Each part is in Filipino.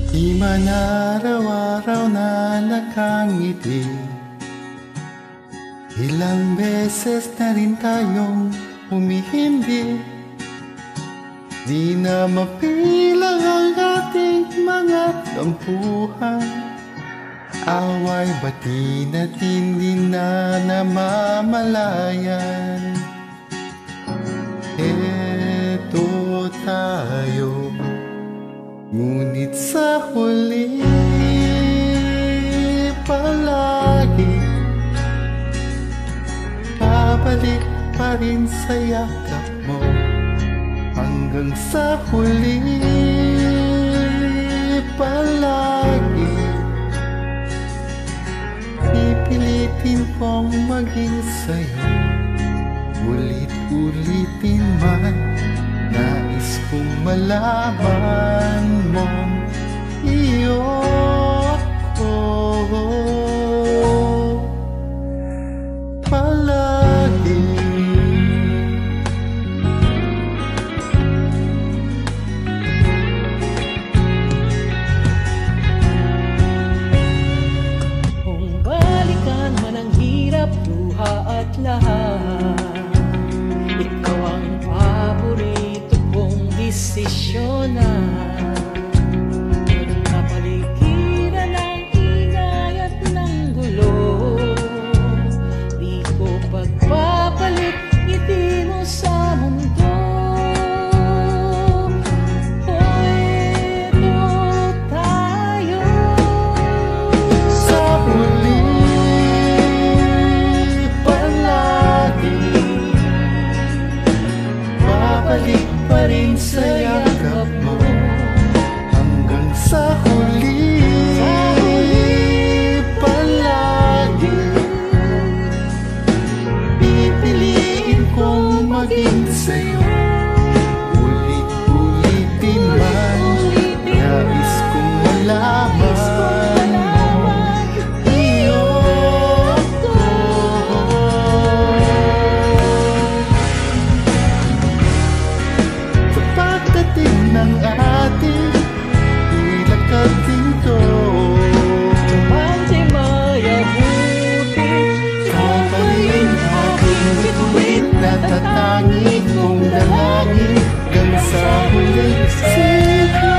Di man araw-araw na nakangiti, ilang beses na rin tayong humihindi. Di na mapilang ang ating mga tampuhan, away bati na't hindi na namamalayan. Eto tayo, ngunit sa huli palagi babalik pa rin sa yakap mo. Hanggang sa huli palagi pipilitin kong maging sa'yo. Ulit-ulitin man, nais kong malaman mong iyo ko palagi. Kung balikan man ang hirap, luha at lahat, ikaw ang paborito kong desisyonan. Kapaligiran ng ingay at ng gulo, di ko pagpapalit ngiti mo sa mundo. O eto tayo, Sa huli palagi babalik pa rin sa yakap mo. Hanggang sa huli palagi pipiliin kong maging sa'yo. Ulit-ulitin man, nais kong malaman mong iyo ko. Sa pagdating ng ating ilakad dito, tumante mayabuti, ikaw pa rin aking bituin, natatangi kong dalangin hanggang sa huling sikla.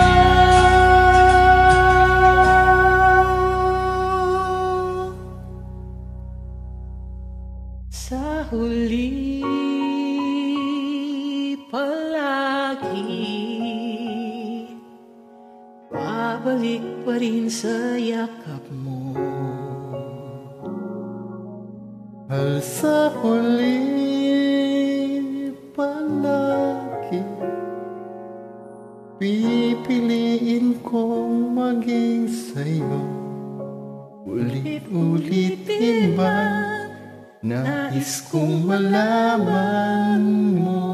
sa huli palagi babalik pa rin sa yakap mo. Al sa huli palagi pipiliin kong maging sa'yo. Ulit-ulitin ba, nais kong malaman mo